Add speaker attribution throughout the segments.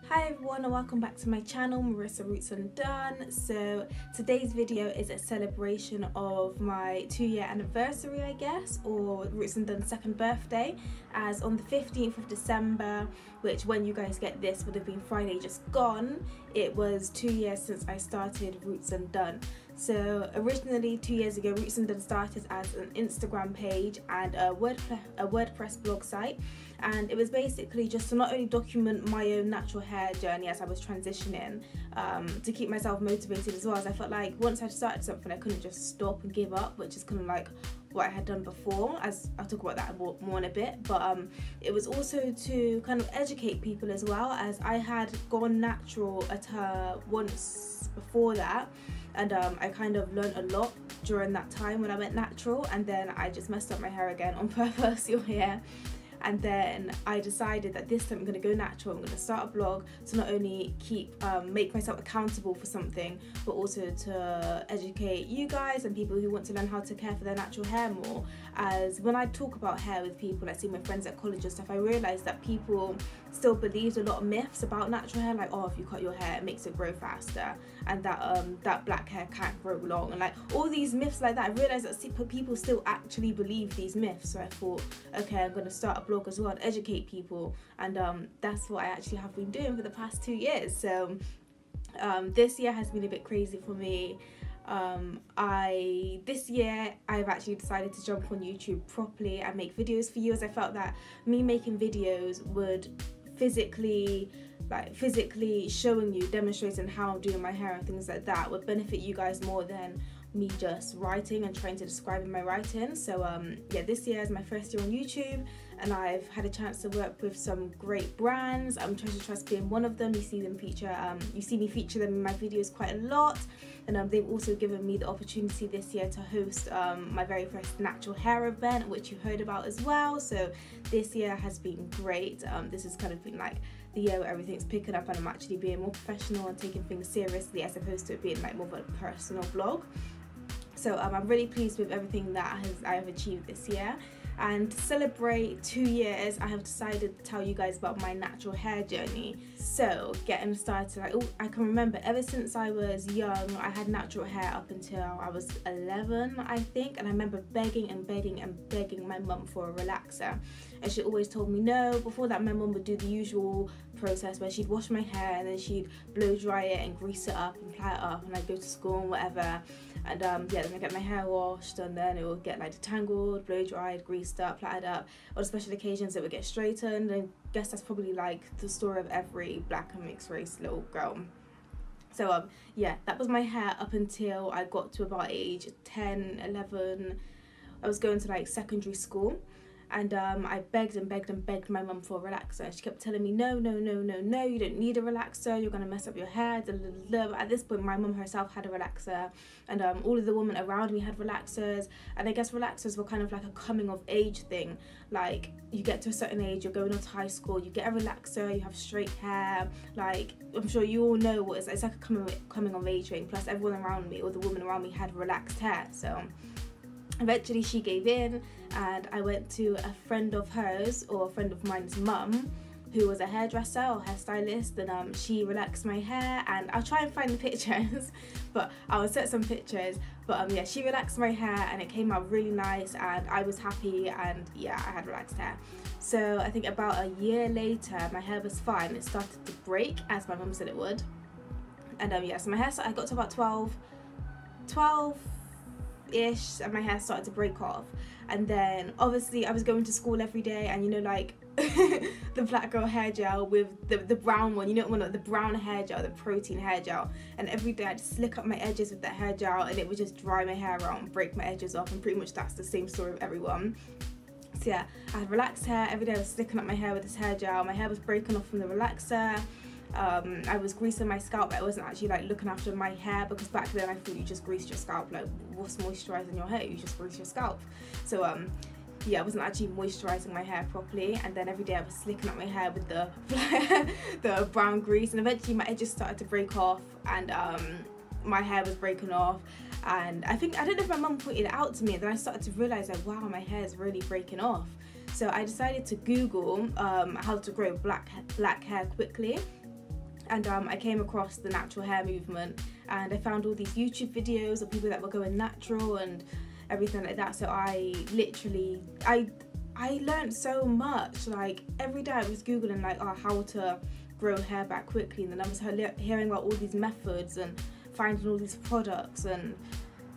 Speaker 1: Hi everyone and welcome back to my channel, Marissa Roots Undone. So today's video is a celebration of my 2-year anniversary, I guess, or Roots Undone's second birthday, as on the 15th of December, which when you guys get this would have been Friday just gone, it was 2 years since I started Roots Undone. So originally 2 years ago, Roots Undone started as an Instagram page and a WordPress blog site, and it was basically just to not only document my own natural hair journey as I was transitioning, to keep myself motivated as well, as I felt like once I'd started something I couldn't just stop and give up, which is kind of like what I had done before, as I'll talk about that more in a bit. But it was also to kind of educate people as well, as I had gone natural at her once before that, and I kind of learned a lot during that time when I went natural, and then I just messed up my hair again on purpose, your hair. And then I decided that this time I'm going to go natural. I'm going to start a blog to not only make myself accountable for something, but also to educate you guys and people who want to learn how to care for their natural hair more. As when I talk about hair with people, I see my friends at college and stuff, I realised that people still believed a lot of myths about natural hair, like, oh, if you cut your hair it makes it grow faster, and that black hair can't grow long, and like all these myths like that. I realised that people still actually believe these myths, so I thought, okay, I'm going to start a blog as well and educate people, and that's what I actually have been doing for the past 2 years. So this year has been a bit crazy for me. This year I've actually decided to jump on YouTube properly and make videos for you, as I felt that me making videos would physically showing you, demonstrating how I'm doing my hair and things like that would benefit you guys more than me just writing and trying to describe in my writing. So yeah, this year is my first year on YouTube, and I've had a chance to work with some great brands. I'm Treasure Trust being one of them. You see me feature them in my videos quite a lot, and they've also given me the opportunity this year to host my very first natural hair event, which you heard about as well. So this year has been great. This has kind of been like the year where everything's picking up and I'm actually being more professional and taking things seriously, as opposed to it being like more of a personal vlog. So I'm really pleased with everything that I have achieved this year. And to celebrate 2 years, I have decided to tell you guys about my natural hair journey. So getting started, I can remember ever since I was young, I had natural hair up until I was 11, I think, and I remember begging and begging and begging my mum for a relaxer, and she always told me no. Before that, my mum would do the usual process where she'd wash my hair and then she'd blow dry it and grease it up and plait it up, and I'd go to school and whatever, and yeah, then I get my hair washed, and then it would get like detangled, blow dried, greased up, plaited up. On special occasions it would get straightened, and I guess that's probably like the story of every black and mixed race little girl. So yeah, that was my hair up until I got to about age 10, 11. I was going to like secondary school, and I begged and begged and begged my mum for a relaxer. She kept telling me no, no, no, no, no, you don't need a relaxer, you're gonna mess up your hair, blah, blah, blah. But at this point my mum herself had a relaxer, and all of the women around me had relaxers, and I guess relaxers were kind of like a coming of age thing. Like, you get to a certain age, you're going on to high school, you get a relaxer, you have straight hair. Like, I'm sure you all know what it's like a coming of age thing. Plus everyone around me, or the women around me, had relaxed hair. So eventually she gave in, and I went to a friend of hers, or a friend of mine's mum, who was a hairdresser or hairstylist, and she relaxed my hair, and I'll try and find the pictures but I will set some pictures. But yeah, she relaxed my hair and it came out really nice, and I was happy, and yeah, I had relaxed hair. So I think about a year later my hair was fine. It started to break, as my mum said it would, and yeah, so my hair, I got to about 12 ish, and my hair started to break off. And then obviously I was going to school every day, and you know, like the black girl hair gel with the brown one, you know, the brown hair gel, the protein hair gel, and every day I'd slick up my edges with that hair gel, and it would just dry my hair out and break my edges off, and pretty much that's the same story with everyone. So yeah, I had relaxed hair. Every day I was slicking up my hair with this hair gel. My hair was breaking off from the relaxer. I was greasing my scalp, but I wasn't actually like looking after my hair, because back then I thought you just greased your scalp. Like, what's moisturising your hair? You just grease your scalp. So yeah, I wasn't actually moisturising my hair properly, and then every day I was slicking up my hair with the the brown grease, and eventually my edges started to break off, and my hair was breaking off. And I don't know if my mum pointed it out to me, and then I started to realise that, wow, my hair is really breaking off. So I decided to Google how to grow black hair quickly. And I came across the natural hair movement, and I found all these YouTube videos of people that were going natural and everything like that. So I literally, I learned so much. Like every day I was googling like, oh, how to grow hair back quickly, and then I was hearing about all these methods and finding all these products, and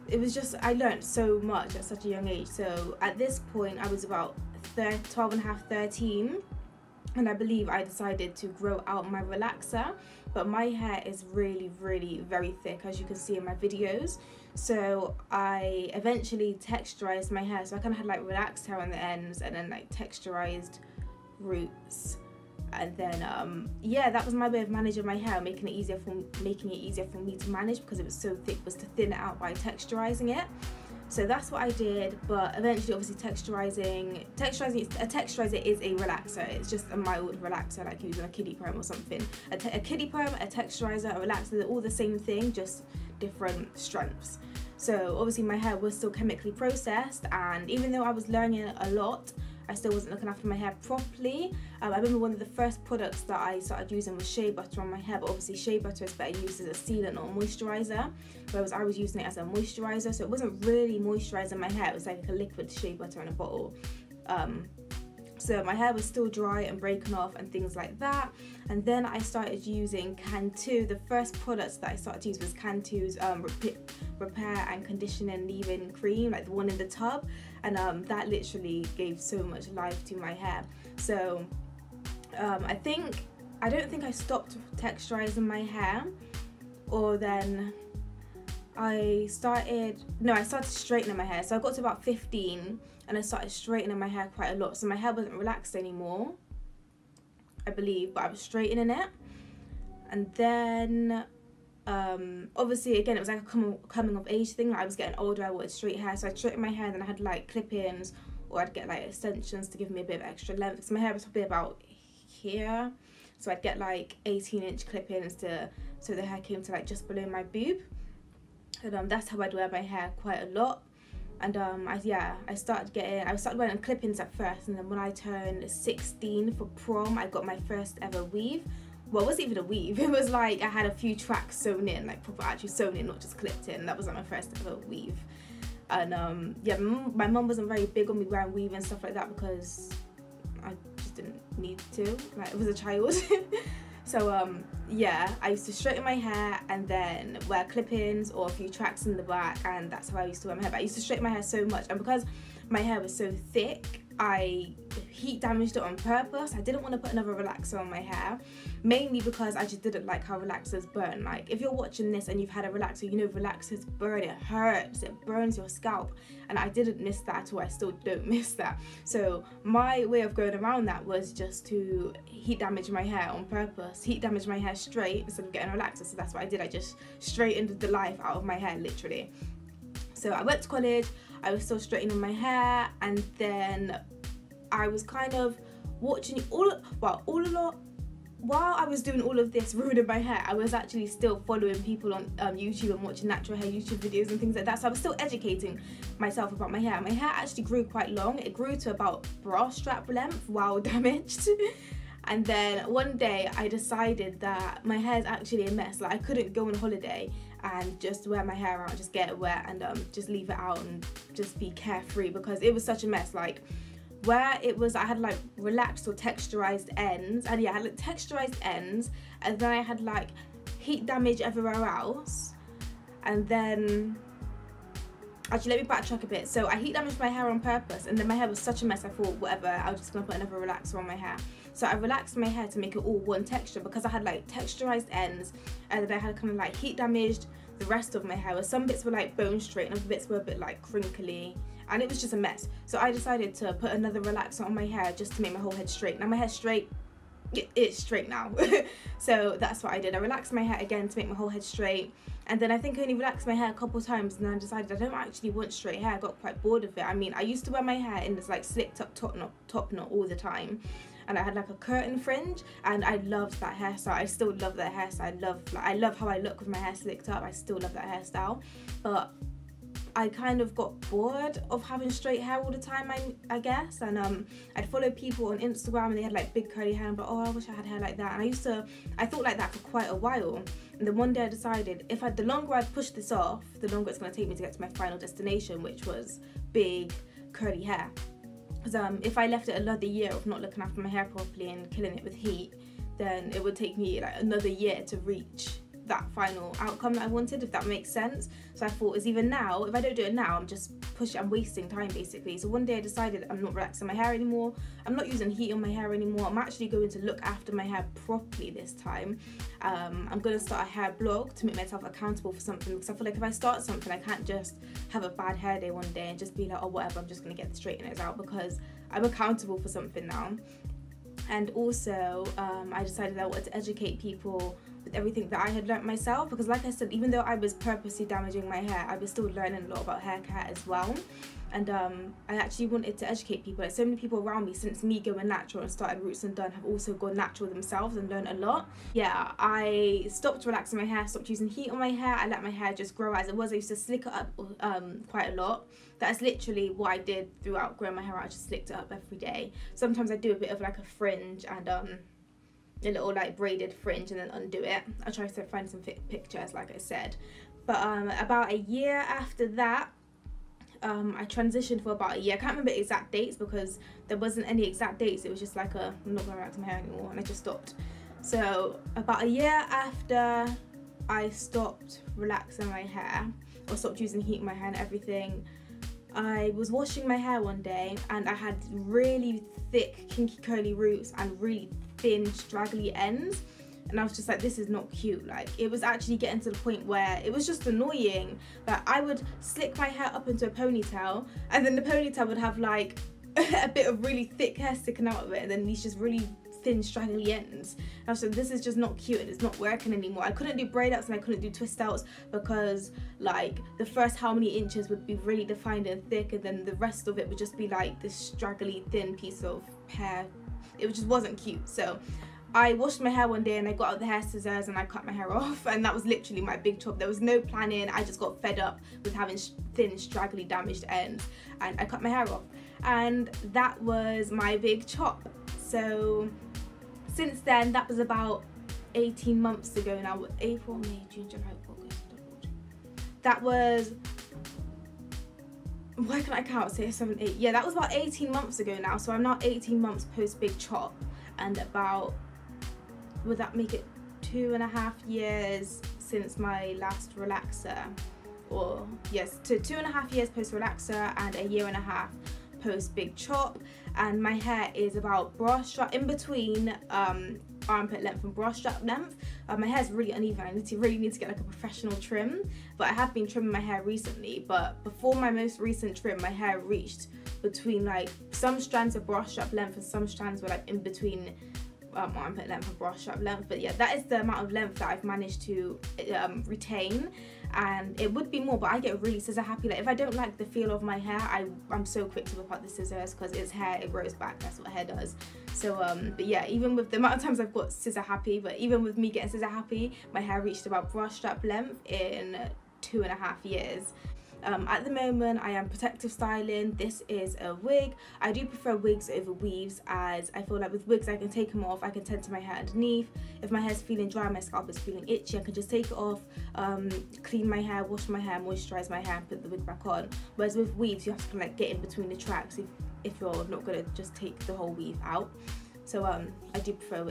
Speaker 1: it was just, I learned so much at such a young age. So at this point I was about 12 and a half, 13, and I believe I decided to grow out my relaxer. But my hair is really, really very thick, as you can see in my videos. So I eventually texturized my hair. So I kind of had like relaxed hair on the ends, and then like texturized roots. And then yeah, that was my way of managing my hair, making it easier for me to manage, because it was so thick, was to thin it out by texturizing it. So that's what I did. But eventually, obviously, a texturizer is a relaxer. It's just a mild relaxer, like using a kiddie perm or something. A kiddie perm, a texturizer, a relaxer, they're all the same thing, just different strengths. So obviously my hair was still chemically processed, and even though I was learning a lot, I still wasn't looking after my hair properly. I remember one of the first products that I started using was shea butter on my hair, but obviously shea butter is better used as a sealant or moisturizer, whereas I was using it as a moisturizer, so it wasn't really moisturizing my hair. It was like a liquid shea butter in a bottle. So my hair was still dry and breaking off and things like that. And then I started using Cantu. The first products that I started to use was Cantu's repair and conditioning leave-in cream, like the one in the tub, and that literally gave so much life to my hair. So I don't think I stopped texturizing my hair, or then I started straightening my hair. So I got to about 15 and I started straightening my hair quite a lot. So my hair wasn't relaxed anymore, I believe, but I was straightening it. And then obviously again, it was like a coming of age thing. Like I was getting older, I wanted straight hair, so I straightened my hair, and then I had like clip-ins, or I'd get like extensions to give me a bit of extra length, because my hair was probably about here, so I'd get like 18-inch clip-ins so the hair came to like just below my boob. And that's how I'd wear my hair quite a lot. And I started wearing clip-ins at first, and then when I turned 16 for prom, I got my first ever weave. Well, it wasn't even a weave, it was like I had a few tracks sewn in, like proper actually sewn in, not just clipped in. That was like my first ever weave. And yeah, my mum wasn't very big on me wearing weave and stuff like that, because I just didn't need to, like I was a child. So yeah, I used to straighten my hair and then wear clip-ins or a few tracks in the back, and that's how I used to wear my hair. But I used to straighten my hair so much, and because my hair was so thick, I heat damaged it on purpose. I didn't want to put another relaxer on my hair, mainly because I just didn't like how relaxers burn. Like if you're watching this and you've had a relaxer, you know relaxers burn, it hurts, it burns your scalp, and I didn't miss that at all. I still don't miss that. So my way of going around that was just to heat damage my hair on purpose, heat damage my hair straight instead of getting a relaxer. So that's what I did. I just straightened the life out of my hair, literally. So I went to college, I was still straightening my hair, and then I was kind of watching while I was doing all of this ruining my hair, I was actually still following people on YouTube and watching natural hair YouTube videos and things like that. So I was still educating myself about my hair. My hair actually grew quite long. It grew to about bra strap length while damaged. And then one day I decided that my hair is actually a mess. Like I couldn't go on holiday and just wear my hair out, just get it wet and just leave it out and just be carefree, because it was such a mess. Like where it was, I had like relaxed or texturized ends, and yeah, I had like texturized ends, and then I had like heat damage everywhere else. And then actually, let me backtrack a bit. So I heat damaged my hair on purpose, and then my hair was such a mess, I thought whatever, I was just gonna put another relaxer on my hair. So I relaxed my hair to make it all one texture, because I had like texturized ends, and then I had kind of like heat damaged the rest of my hair, where some bits were like bone straight and other bits were a bit like crinkly, and it was just a mess. So I decided to put another relaxer on my hair just to make my whole head straight. Now my hair's straight, it's straight now. So that's what I did. I relaxed my hair again to make my whole head straight, and then I think I only relaxed my hair a couple times, and then I decided I don't actually want straight hair. I got quite bored of it. I mean, I used to wear my hair in this like slicked up top knot all the time, and I had like a curtain fringe, and I loved that hairstyle. I still love that hairstyle. I love how I look with my hair slicked up. I still love that hairstyle, but I kind of got bored of having straight hair all the time, I guess. And I'd follow people on Instagram and they had like big curly hair, and I'm like, oh, I wish I had hair like that. And I thought like that for quite a while. And then one day I decided the longer I push this off, the longer it's going to take me to get to my final destination, which was big curly hair. Because if I left it another year of not looking after my hair properly and killing it with heat, then it would take me like another year to reach that final outcome that I wanted, if that makes sense. So I thought, it's even now, if I don't do it now, I'm wasting time basically. So one day I decided I'm not relaxing my hair anymore, I'm not using heat on my hair anymore, I'm actually going to look after my hair properly this time. I'm going to start a hair blog to make myself accountable for something, because I feel like if I start something, I can't just have a bad hair day one day and just be like, oh whatever, I'm just going to get the straighteners out, because I'm accountable for something now. And also I decided I wanted to educate people with everything that I had learnt myself, because like I said, even though I was purposely damaging my hair, I was still learning a lot about hair care as well. And I actually wanted to educate people. Like, so many people around me, since me going natural and started Roots Undone, have also gone natural themselves and learned a lot. Yeah, I stopped relaxing my hair, stopped using heat on my hair. I let my hair just grow as it was. I used to slick it up quite a lot. That's literally what I did throughout growing my hair out. I just slicked it up every day. Sometimes I do a bit of like a fringe and a little like braided fringe and then undo it. I'll try to find some pictures like I said. But about a year after that, I transitioned for about a year. I can't remember exact dates because there wasn't any exact dates. It was just like I'm not gonna relax my hair anymore, and I just stopped. So about a year after I stopped relaxing my hair, or stopped using heat in my hair and everything, I was washing my hair one day and I had really thick kinky curly roots and really thin straggly ends, and I was just like, this is not cute. Like, it was actually getting to the point where it was just annoying that I would slick my hair up into a ponytail, and then the ponytail would have like a bit of really thick hair sticking out of it, and then these just really thin straggly ends. And I was like, this is just not cute and it's not working anymore. I couldn't do braid outs and I couldn't do twist outs because like the first how many inches would be really defined and thick, and then the rest of it would just be like this straggly thin piece of hair. It just wasn't cute. So I washed my hair one day and I got out the hair scissors and I cut my hair off, and that was literally my big chop. There was no planning. I just got fed up with having thin, straggly, damaged ends, and I cut my hair off, and that was my big chop. So since then, that was about 18 months ago now. April, May, June, July, August. That was, why can I count? 6, 7, 8. Yeah, that was about 18 months ago now. So I'm now 18 months post big chop, and about, would that make it 2.5 years since my last relaxer? Or yes, to 2.5 years post relaxer and a 1.5 years post big chop. And my hair is about bra strap, in between armpit length and bra strap length. My hair is really uneven. I really need to get like a professional trim, but I have been trimming my hair recently. But before my most recent trim, my hair reached between like some strands of bra strap length and some strands were like in between armpit length and bra strap length. But yeah, that is the amount of length that I've managed to retain, and it would be more, but I get really scissor happy. Like, if I don't like the feel of my hair, I'm so quick to whip out the scissors, because it's hair, it grows back, that's what hair does. So but yeah, even with the amount of times I've got scissor happy, but even with me getting scissor happy, my hair reached about bra strap length in 2.5 years. At the moment I am protective styling. This is a wig. I do prefer wigs over weaves, as I feel like with wigs I can take them off, I can tend to my hair underneath. If my hair's feeling dry, my scalp is feeling itchy, I can just take it off, clean my hair, wash my hair, moisturize my hair and put the wig back on. Whereas with weaves you have to kind of like get in between the tracks if you're not gonna just take the whole weave out. So I do prefer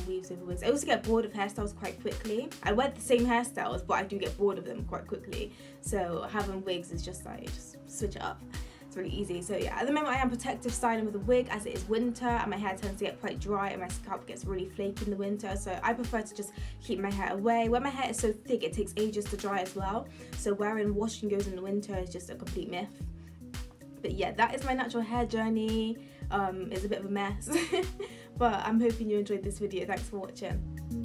Speaker 1: weaves over wigs. I also get bored of hairstyles quite quickly. I wear the same hairstyles, but I do get bored of them quite quickly. So having wigs is just like, just switch it up. It's really easy. So yeah, at the moment I am protective styling with a wig, as it is winter and my hair tends to get quite dry and my scalp gets really flaky in the winter. So I prefer to just keep my hair away. When my hair is so thick, it takes ages to dry as well. So wearing wash and goes in the winter is just a complete myth. But yeah, that is my natural hair journey. It's a bit of a mess, but I'm hoping you enjoyed this video. Thanks for watching.